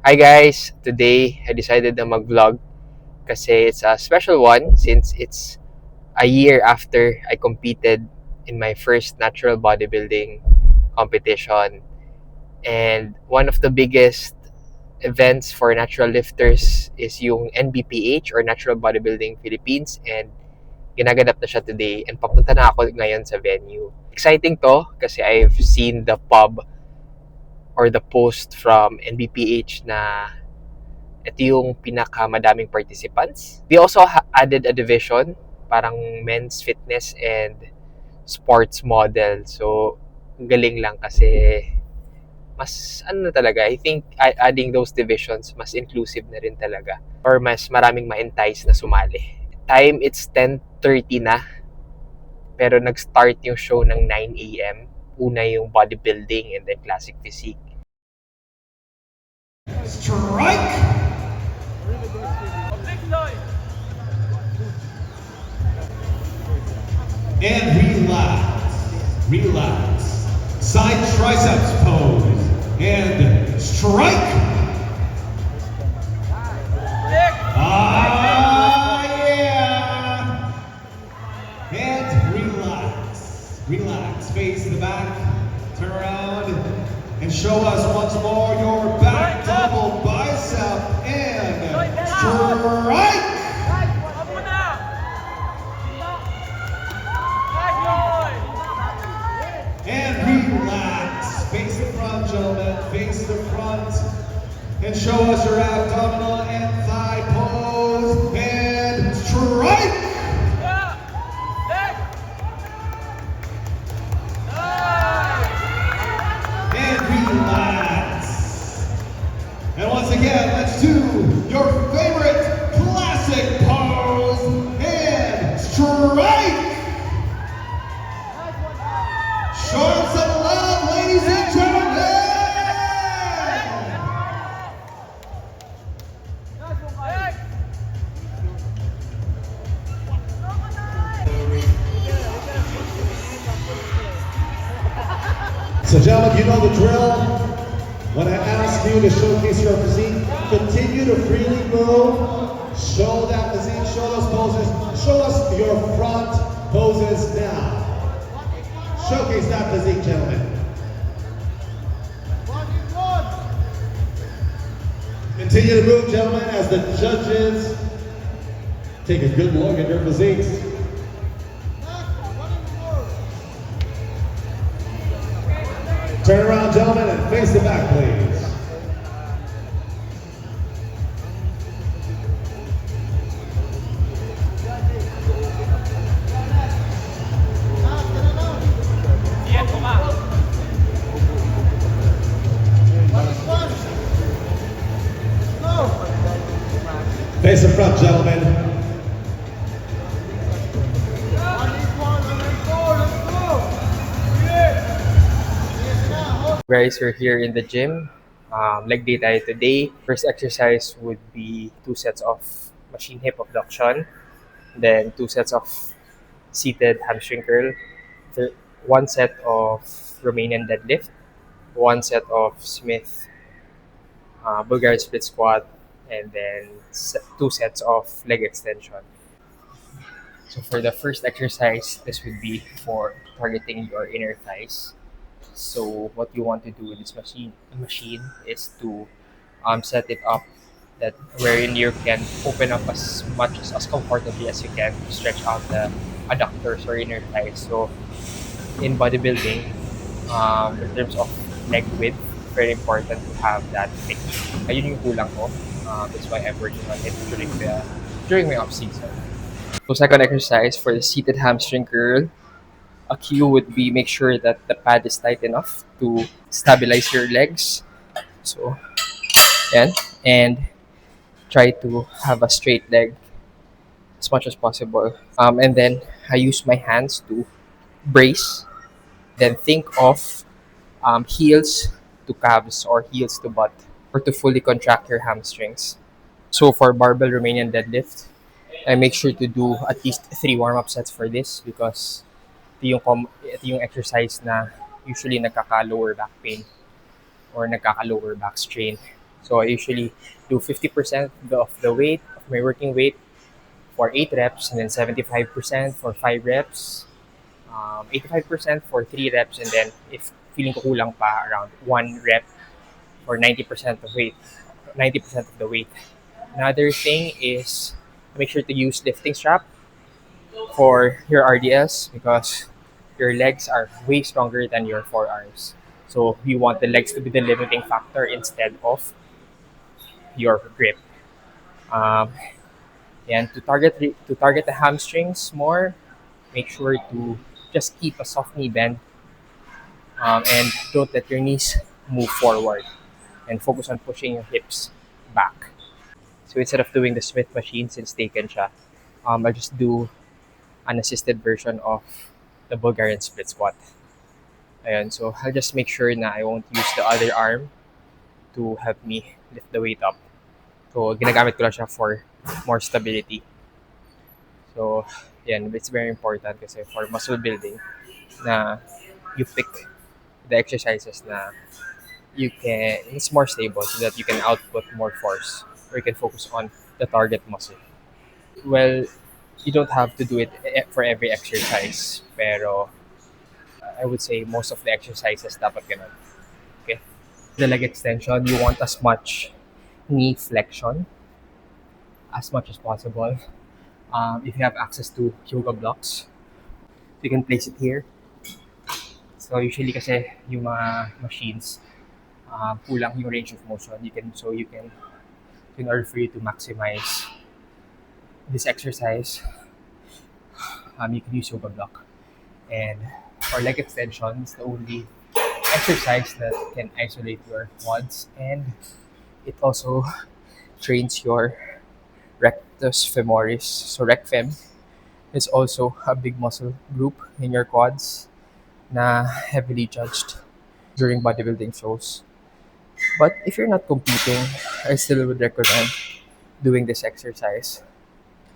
Hi guys! Today, I decided na mag-vlog kasi it's a special one since it's a year after I competed in my first natural bodybuilding competition. And one of the biggest events for natural lifters is yung NBPH or Natural Bodybuilding Philippines, and ginaganap na siya today and papunta na ako ngayon sa venue. Exciting to kasi I've seen the pub or the post from NBPH na ito yung pinakamadaming participants. We also added a division, parang men's fitness and sports model. So, galing lang kasi mas ano na talaga, I think adding those divisions, mas inclusive na rin talaga. Or mas maraming ma-entice na sumali. Time, it's 10:30 na. Pero nag-start yung show ng 9 a.m. Una yung bodybuilding and then classic physique. Strike! And relax. Side triceps pose, and strike! Yeah! And relax, face to the back, turn around, and show us once more your back double bicep, and strike! And relax. Face the front, gentlemen. Face the front. And show us your abdominal and thigh pose. And strike! And relax. And once again, let's do your favorite classic pose. And strike! Show us some love, ladies and gentlemen! So gentlemen, you know the drill. When I ask you to showcase your physique, continue to freely move. Show that physique, show those poses. Show us your front poses now. Showcase that physique, gentlemen. Continue to move, gentlemen, as the judges take a good look at your physiques. Turn around, gentlemen, and face the back, please. Face the front, gentlemen. Guys, we're here in the gym. Leg day tayo today. First exercise would be 2 sets of machine hip abduction, then 2 sets of seated hamstring curl, 1 set of Romanian deadlift, 1 set of Smith Bulgarian split squat, and then 2 sets of leg extension. So for the first exercise, this would be for targeting your inner thighs. So what you want to do with this machine is to set it up that wherein you can open up as much as comfortably as you can to stretch out the adductors or inner thighs. So in bodybuilding, in terms of leg width, very important to have that thick. Ayun yung kulang ko. That's why I'm working on it during my off season. So second exercise for the seated hamstring curl. A cue would be make sure that the pad is tight enough to stabilize your legs. So, yan. And try to have a straight leg as much as possible. And then I use my hands to brace. Then think of heels to calves or heels to butt, or to fully contract your hamstrings. So for barbell Romanian deadlift, I make sure to do at least 3 warm-up sets for this because ito yung exercise na usually nagkaka-lower back pain or nagkaka-lower back strain. So I usually do 50% of the weight of my working weight for 8 reps, and then 75% for 5 reps, 85% for 3 reps, and then if feeling ko kulang pa, around 1 rep for 90% of weight, 90% of the weight. Another thing is make sure to use lifting strap for your RDS because your legs are way stronger than your forearms. So you want the legs to be the limiting factor instead of your grip. Um, and to target the hamstrings more, make sure to just keep a soft knee bend, and don't let your knees move forward, and focus on pushing your hips back. So instead of doing the Smith machine, since taken siya, I just do an assisted version of the Bulgarian split squat. Ayan, so I'll just make sure na I won't use the other arm to help me lift the weight up. So ginagamit ko lang siya for more stability. So yan, it's very important kasi for muscle building na you pick the exercises na it's more stable so that you can output more force or you can focus on the target muscle. Well, you don't have to do it for every exercise, pero I would say most of the exercises dapat ganun. Okay? The leg extension, you want as much knee flexion as much as possible. If you have access to yoga blocks, you can place it here. So usually kasi yung mga machines, kulang yung range of motion. You can in order for you to maximize this exercise, you can use yoga block. And for leg extension, it's the only exercise that can isolate your quads, and it also trains your rectus femoris. So rec fem is also a big muscle group in your quads na heavily judged during bodybuilding shows. But if you're not competing, I still would recommend doing this exercise